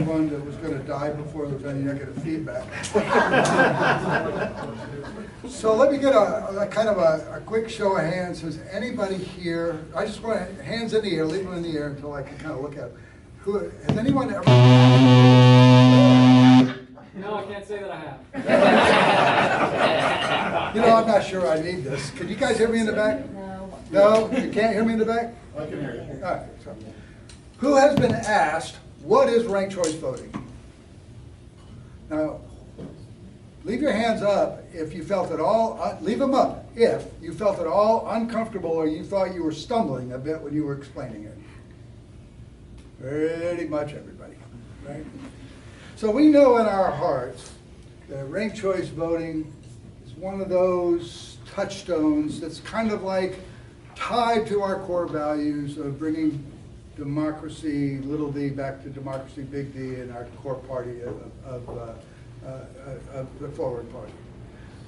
One that was going to die before there was any negative feedback. So let me get a kind of a quick show of hands. Has anybody here, I just want hands in the air, leave them in the air until I can kind of look at them. Who, has anyone ever? No, I can't say that I have. You know, I'm not sure I need this. Can you guys hear me in the back? No. No? You can't hear me in the back? I can hear you. All right. So, who has been asked, what is ranked choice voting? Now, leave your hands up if you felt at all, leave them up if you felt at all uncomfortable or you thought you were stumbling a bit when you were explaining it. Pretty much everybody, right? So we know in our hearts that ranked choice voting is one of those touchstones that's kind of like tied to our core values of bringing democracy, little d, back to democracy, big D, in our core party of the Forward Party.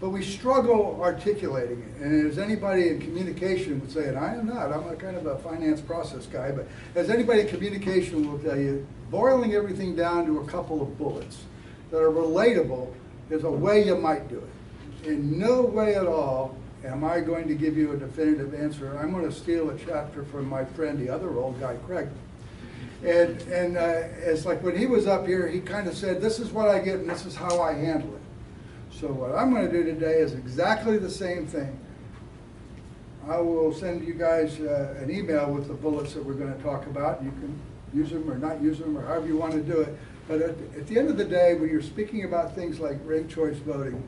But we struggle articulating it. And as anybody in communication would say, and I am not, I'm a kind of a finance process guy, but as anybody in communication will tell you, boiling everything down to a couple of bullets that are relatable is a way you might do it. In no way at all am I going to give you a definitive answer. I'm going to steal a chapter from my friend, the other old guy, Craig. And it's like when he was up here, he kind of said, this is what I get and this is how I handle it. So what I'm going to do today is exactly the same thing. I will send you guys an email with the bullets that we're going to talk about. You can use them or not use them or however you want to do it. But at the end of the day, when you're speaking about things like ranked choice voting,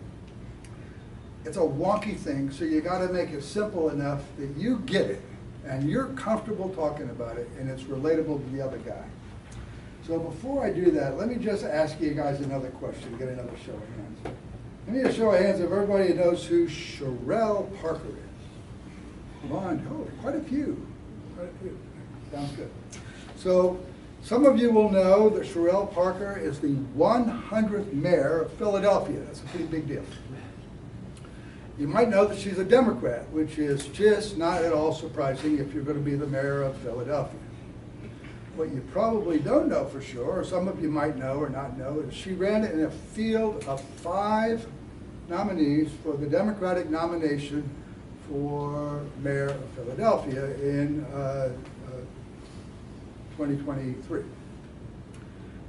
it's a wonky thing, so you got to make it simple enough that you get it and you're comfortable talking about it and it's relatable to the other guy. So before I do that, let me just ask you guys another question, get another show of hands. I need a show of hands if everybody knows who Sherelle Parker is. Come on, oh, quite a few. Quite a few. Sounds good. So some of you will know that Sherelle Parker is the 100th mayor of Philadelphia. That's a pretty big deal. You might know that she's a Democrat, which is just not at all surprising if you're going to be the mayor of Philadelphia. What you probably don't know for sure, or some of you might know or not know, is she ran in a field of 5 nominees for the Democratic nomination for mayor of Philadelphia in 2023.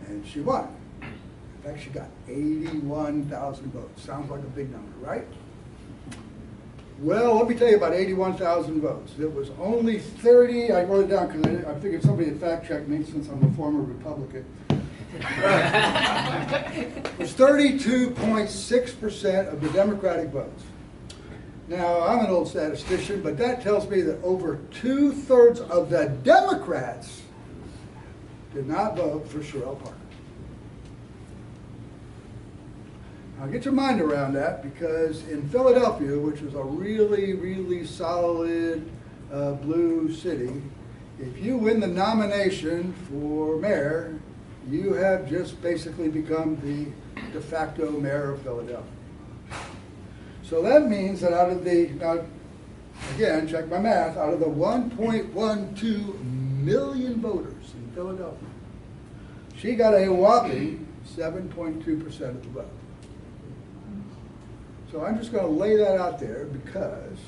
And she won. In fact, she got 81,000 votes. Sounds like a big number, right? Well, let me tell you about 81,000 votes. It was only 30, I wrote it down because I figured somebody would fact check me since I'm a former Republican. It was 32.6% of the Democratic votes. Now, I'm an old statistician, but that tells me that over 2/3 of the Democrats did not vote for Sherelle Parker. Now get your mind around that, because in Philadelphia, which is a really, really solid blue city, if you win the nomination for mayor, you have just basically become the de facto mayor of Philadelphia. So that means that out of the, now again, check my math, out of the 1.12 million voters in Philadelphia, she got a whopping 7.2% of the vote. So I'm just going to lay that out there, because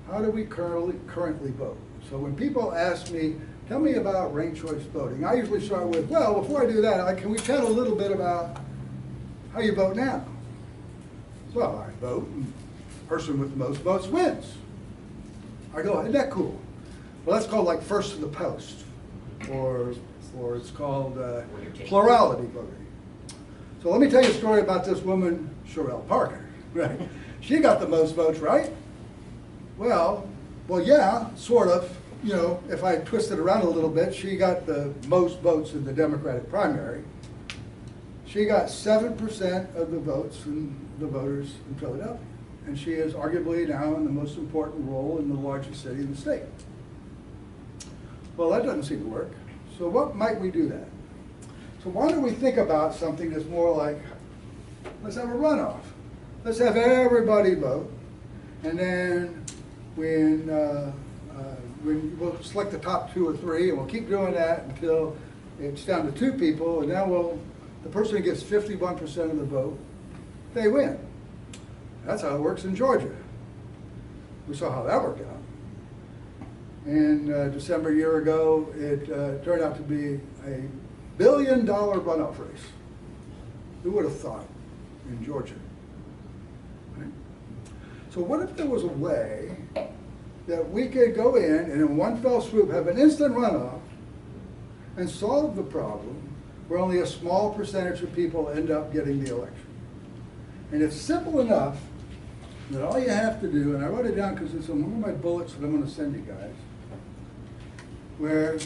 how do we currently vote? So when people ask me, tell me about ranked choice voting, I usually start with, well, before I do that, can we chat a little bit about how you vote now? Well, I vote, and the person with the most votes wins. I go, isn't that cool? Well, that's called like first to the post, or it's called plurality voting. So let me tell you a story about this woman, Sherelle Parker. Right? She got the most votes, right? Well, yeah, sort of. You know, if I twist it around a little bit, she got the most votes in the Democratic primary. She got 7% of the votes from the voters in Philadelphia. And she is arguably now in the most important role in the largest city in the state. Well, that doesn't seem to work. So what might we do that? So why don't we think about something that's more like, let's have a runoff. Let's have everybody vote, and then when we'll select the top 2 or 3, and we'll keep doing that until it's down to 2 people, and now the person who gets 51% of the vote, they win. That's how it works in Georgia. We saw how that worked out. In December a year ago, it turned out to be a $1 billion runoff race. Who would have thought in Georgia? Right? So what if there was a way that we could go in and in one fell swoop have an instant runoff and solve the problem where only a small percentage of people end up getting the election? And it's simple enough that all you have to do, and I wrote it down because it's on one of my bullets that I'm going to send you guys, where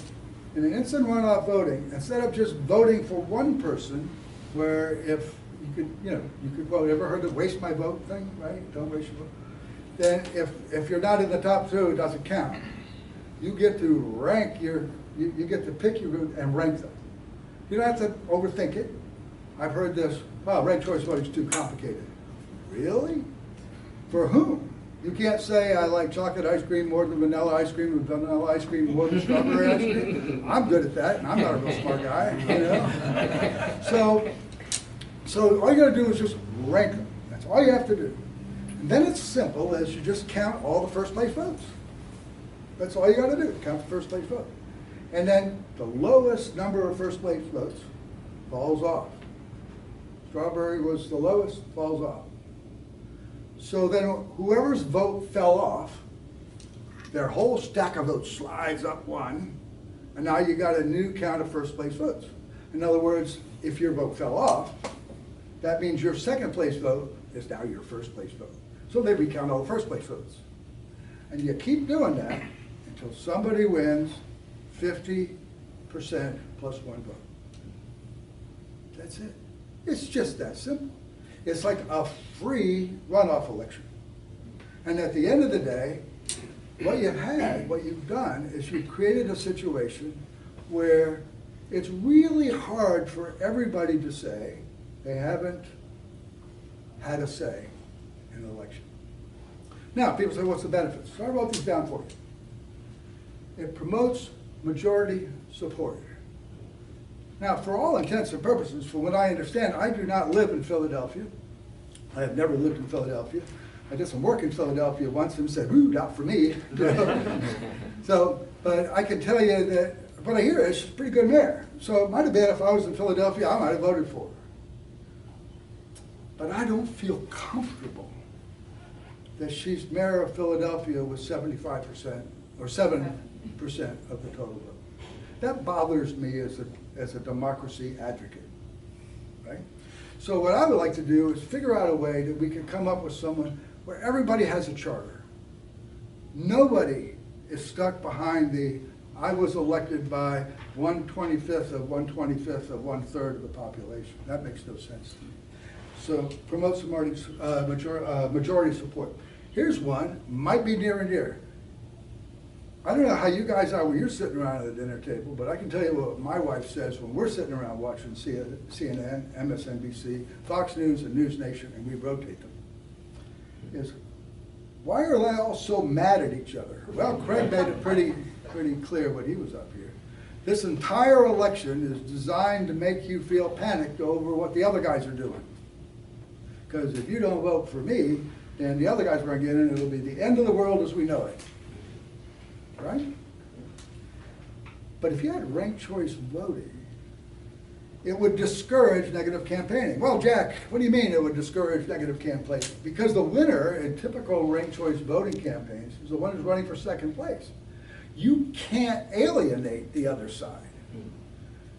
in an instant runoff voting, instead of just voting for one person, where if you could, you could vote, ever heard the waste my vote thing, right? Don't waste your vote. Then if you're not in the top 2, it doesn't count. You get to rank you get to pick your group and rank them. You don't have to overthink it. I've heard this, well, ranked choice voting is too complicated. Really? For whom? You can't say I like chocolate ice cream more than vanilla ice cream, and vanilla ice cream more than strawberry ice cream. I'm good at that, and I'm not a real smart guy, So all you gotta do is just rank them. That's all you have to do. And then it's simple as you just count all the first place votes. That's all you gotta do, count the first place vote. And then the lowest number of first place votes falls off. Strawberry was the lowest, falls off. So then whoever's vote fell off, their whole stack of votes slides up 1, and now you got a new count of first place votes. In other words, if your vote fell off, that means your second place vote is now your first place vote. So they recount all the first place votes. And you keep doing that until somebody wins 50% plus 1 vote. That's it. It's just that simple. It's like a free runoff election. And at the end of the day, what you've done is you've created a situation where it's really hard for everybody to say they haven't had a say in an election. Now, people say, what's the benefits? So I wrote these down for you. It promotes majority support. Now, for all intents and purposes, from what I understand, I do not live in Philadelphia. I have never lived in Philadelphia. I did some work in Philadelphia once and said, ooh, not for me. So, but I can tell you that what I hear is she's a pretty good mayor. So it might have been if I was in Philadelphia, I might have voted for her. But I don't feel comfortable that she's mayor of Philadelphia with 75% or 7% of the total vote. That bothers me as a democracy advocate, right? So what I would like to do is figure out a way that we can come up with someone where everybody has a charter. Nobody is stuck behind I was elected by 1/25th of 1/25th of 1/3 of the population. That makes no sense to me. So promotes majority support. Here's one, might be near and dear. I don't know how you guys are when you're sitting around at the dinner table, but I can tell you what my wife says when we're sitting around watching CNN, MSNBC, Fox News, and News Nation, and we rotate them, is, why are they all so mad at each other? Well, Craig made it pretty clear when he was up here. This entire election is designed to make you feel panicked over what the other guys are doing. Because if you don't vote for me, then the other guys are going to get in, and it'll be the end of the world as we know it. Right? But if you had ranked choice voting, it would discourage negative campaigning. Well, Jack, what do you mean it would discourage negative campaigning? Because the winner in typical ranked choice voting campaigns is the one who's running for second place. You can't alienate the other side.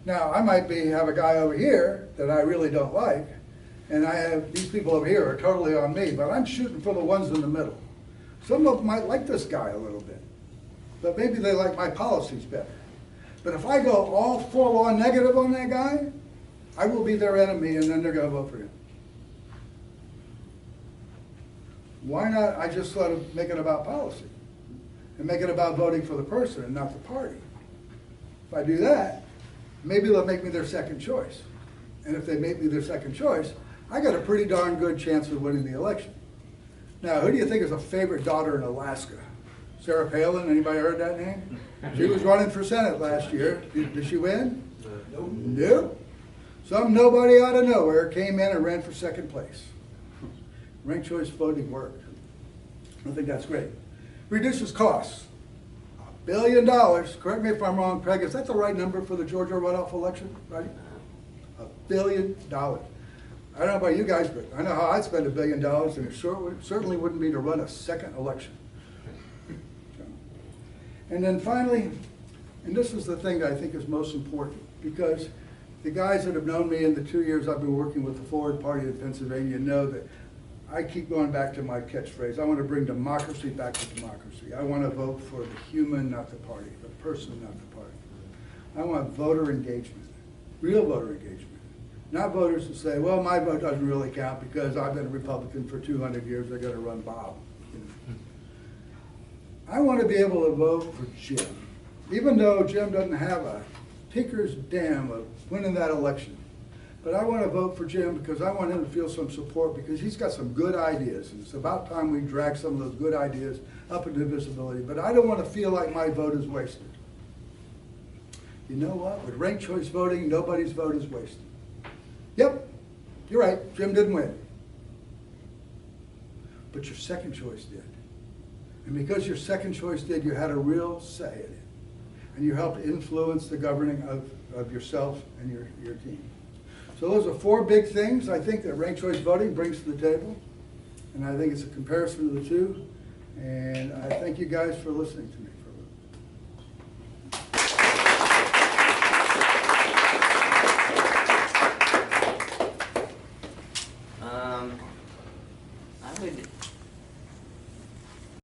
Now, I might have a guy over here that I really don't like, and I have these people over here are totally on me, but I'm shooting for the ones in the middle. Some of them might like this guy a little bit, but maybe they like my policies better. But if I go all full-on negative on that guy, I will be their enemy, and then they're going to vote for him. Why not I just let them make it about policy and make it about voting for the person and not the party? If I do that, maybe they'll make me their second choice. And if they make me their second choice, I got a pretty darn good chance of winning the election. Now, who do you think is a favorite daughter in Alaska? Sarah Palin, anybody heard that name? She was running for Senate last year. Did she win? Nope. Some nobody out of nowhere came in and ran for second place. Ranked choice voting worked. I think that's great. Reduces costs. $1 billion. Correct me if I'm wrong, Craig. Is that the right number for the Georgia runoff election? Right? $1 billion. I don't know about you guys, but I know how I'd spend $1 billion, and it certainly wouldn't be to run a second election. And then finally, and this is the thing that I think is most important, because the guys that have known me in the 2 years I've been working with the Forward Party in Pennsylvania know that I keep going back to my catchphrase. I want to bring democracy back to democracy. I want to vote for the human, not the party, the person, not the party. I want voter engagement, real voter engagement. Not voters to say, well, my vote doesn't really count because I've been a Republican for 200 years, they're going to run Bob. You know. I want to be able to vote for Jim, even though Jim doesn't have a tinker's damn of winning that election. But I want to vote for Jim because I want him to feel some support, because he's got some good ideas. And it's about time we drag some of those good ideas up into visibility. But I don't want to feel like my vote is wasted. You know what? With ranked choice voting, nobody's vote is wasted. Yep, you're right, Jim didn't win. But your second choice did. And because your second choice did, you had a real say in it. And you helped influence the governing of yourself and your team. So those are 4 big things I think that ranked choice voting brings to the table. And I think it's a comparison of the two. And I thank you guys for listening to me.